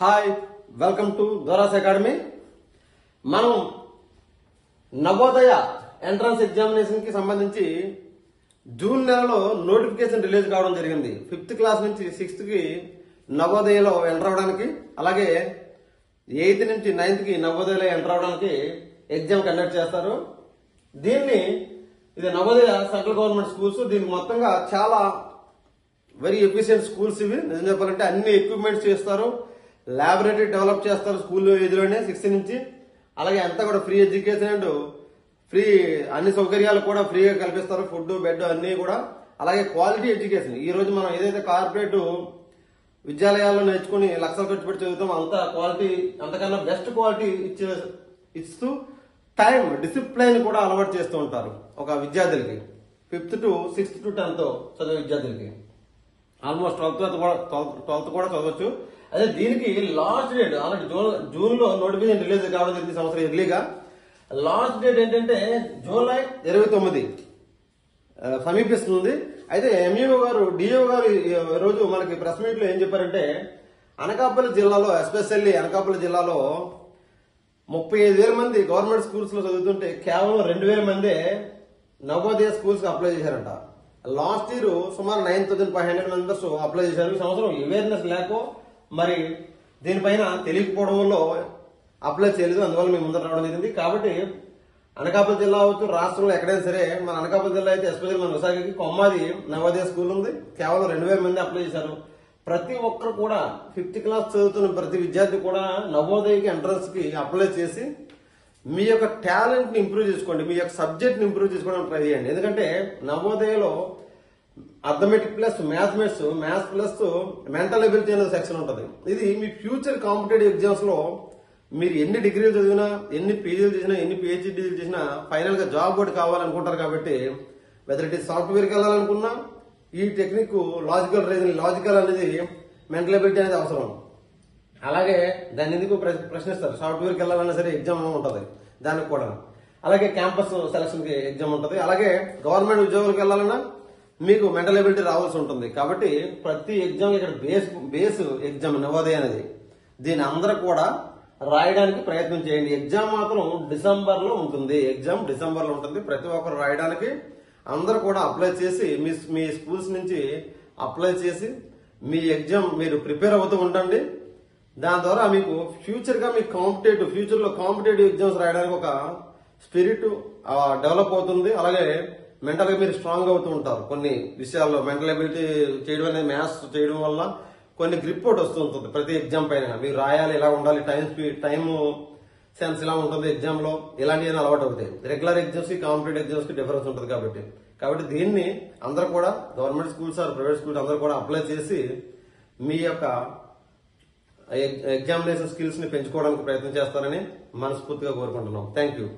Hi, welcome to Doras academy. మనం Navodaya entrance examination కి సంబంధించి జూన్ నెలలో నోటిఫికేషన్ రిలీజ్ కావడం జరిగింది. 5th క్లాస్ నుంచి 6th కి నవోదయలో ఎంటర్ అవడానికి, అలాగే 8th నుంచి 9th కి నవోదయలో ఎంటర్ అవడానికి ఎగ్జామ్ కండక్ట్ చేస్తారు. ఇది నవోదయ సెంట్రల్ గవర్నమెంట్ స్కూల్స్. దీనికి మొత్తంగా చాలా వెరీ ఎఫిషియెంట్ స్కూల్స్ ఇవి. నిజం చెప్పాలంటే అన్ని ఎక్విప్మెంట్స్ చేస్తారు, ల్యాబొరేటరీ డెవలప్ చేస్తారు స్కూల్ ఎదురునే 6th నుంచి. అలాగే అంతా కూడా ఫ్రీ ఎడ్యుకేషన్ అండ్ ఫ్రీ అన్ని సౌకర్యాలు కూడా ఫ్రీగా కల్పిస్తారు, ఫుడ్ బెడ్ అన్ని కూడా. అలాగే క్వాలిటీ ఎడ్యుకేషన్, ఈ రోజు మనం ఏదైతే కార్పొరేట్ విద్యాలయాల్లో నేర్చుకుని లక్షలు ఖర్చు పెట్టి చదువుతాం, అంత క్వాలిటీ, అంతకన్నా బెస్ట్ క్వాలిటీ ఇస్తూ టైం డిసిప్లైన్ కూడా అలవాటు చేస్తూ ఉంటారు ఒక విద్యార్థులకి. 5th to 6th to 10th చదివే విద్యార్థులకి ఆల్మోస్ట్ 12th కూడా చదవచ్చు. అదే దీనికి లాస్ట్ డేట్ ఆల్రెడీ జూన్ లో నోటిఫికేషన్ రిలీజ్ కావడం జరిగింది సంవత్సరం ఎర్లీగా. లాస్ట్ డేట్ ఏంటంటే జూలై 29 సమీపిస్తుంది. అయితే ఎంఈఓ గారు, డిఓ గారు రోజు మనకి ప్రెస్ మీట్ లో ఏం చెప్పారంటే, అనకాపల్లి జిల్లాలో, ఎస్పెషల్లీ అనకాపల్లి జిల్లాలో 35,000 మంది గవర్నమెంట్ స్కూల్స్ లో చదువుతుంటే కేవలం 2,000 మందే నవోదయ స్కూల్స్ కి అప్లై చేశారంట. లాస్ట్ ఇయర్ సుమారు 9,500 మెంబర్స్ అప్లై చేశారు. ఈ సంవత్సరం అవేర్నెస్ లేకో మరి దీనిపైన తెలియకపోవడం వల్ల అప్లై చేయలేదు, అందువల్ల మేము ముందర రావడం జరిగింది. కాబట్టి అనకాపల్లి జిల్లా అవచ్చు, రాష్ట్రంలో ఎక్కడైనా సరే, మన అనకాపల్లి జిల్లా అయితే ఎస్పెషల్ మన విశాఖకి కొమ్మాది నవోదయ స్కూల్ ఉంది. కేవలం 2,000 మంది అప్లై చేశారు. ప్రతి ఒక్కరు కూడా 5th క్లాస్ చదువుతున్న ప్రతి విద్యార్థి కూడా నవోదయకి ఎంట్రన్స్ కి అప్లై చేసి మీ యొక్క టాలెంట్ ని ఇంప్రూవ్ చేసుకోండి, మీ యొక్క సబ్జెక్ట్ ని ఇంప్రూవ్ చేసుకోవడానికి ట్రై చేయండి. ఎందుకంటే నవోదయలో arithmetic plus maths plus mental ability అనే సెక్షన్ ఉంటుంది. ఇది మీ ఫ్యూచర్ కాంపిటేటివ్ ఎగ్జామ్స్ లో మీరు ఎన్ని డిగ్రీలు చదివినా, ఎన్ని పీజీలు చేసినా, ఎన్ని పిహెచ్డీలు చేసినా ఫైనల్ గా జాబ్ కూడా కావాలనుకుంటారు. కాబట్టి వెదర్ ఇట్ సాఫ్ట్వేర్కి వెళ్ళాలనుకున్నా ఈ టెక్నిక్ లాజికల్ అనేది మెంటల్ ఎబిలిటీ అనేది అవసరం. అలాగే దాన్ని ఎందుకు ప్రశ్నిస్తారు, సాఫ్ట్వేర్కి వెళ్ళాలన్నా సరే ఎగ్జామ్ ఉంటుంది దానికి కూడా. అలాగే క్యాంపస్ సెలక్షన్ కి ఎగ్జామ్ ఉంటుంది. అలాగే గవర్నమెంట్ ఉద్యోగులకు వెళ్ళాలన్నా మీకు మెంటల్ ఎబిలిటీ రావాల్సి ఉంటుంది. కాబట్టి ప్రతి ఎగ్జామ్ ఇక్కడ బేస్ ఎగ్జామ్ నవోదయ అనేది, దీని అందరూ కూడా రాయడానికి ప్రయత్నం చేయండి. ఎగ్జామ్ మాత్రం డిసెంబర్ లో ఉంటుంది. ప్రతి ఒక్కరు రాయడానికి అందరూ కూడా అప్లై చేసి మీ స్కూల్స్ నుంచి అప్లై చేసి మీ ఎగ్జామ్ మీరు ప్రిపేర్ అవుతూ ఉండండి. దాని ద్వారా మీకు ఫ్యూచర్ లో కాంపిటేటివ్ ఎగ్జామ్స్ రాయడానికి ఒక స్పిరిట్ డెవలప్ అవుతుంది. అలాగే మెంటల్ గా మీరు స్ట్రాంగ్ అవుతూ ఉంటారు. కొన్ని విషయాల్లో మెంటల్ ఎబిలిటీ చేయడం అనేది, మ్యాథ్స్ చేయడం వల్ల కొన్ని గ్రిప్ అవుట్ వస్తూ ఉంటుంది ప్రతి ఎగ్జామ్ పైన. మీరు రాయాలి, ఇలా ఉండాలి, టైం సెన్స్ ఇలా ఉంటుంది ఎగ్జామ్ లో, ఇలాంటివి అలవాటు అవుతాయి. రెగ్యులర్ ఎగ్జామ్స్ కి కాంపిటేటివ్ ఎగ్జామ్స్ కి డిఫరెన్స్ ఉంటుంది. కాబట్టి దీన్ని అందరూ కూడా government schools or private schools అందరూ కూడా అప్లై చేసి మీ యొక్క ఎగ్జామినేషన్ స్కిల్స్ ని పెంచుకోవడానికి ప్రయత్నం చేస్తారని మనస్ఫూర్తిగా కోరుకుంటున్నాం. Thank you.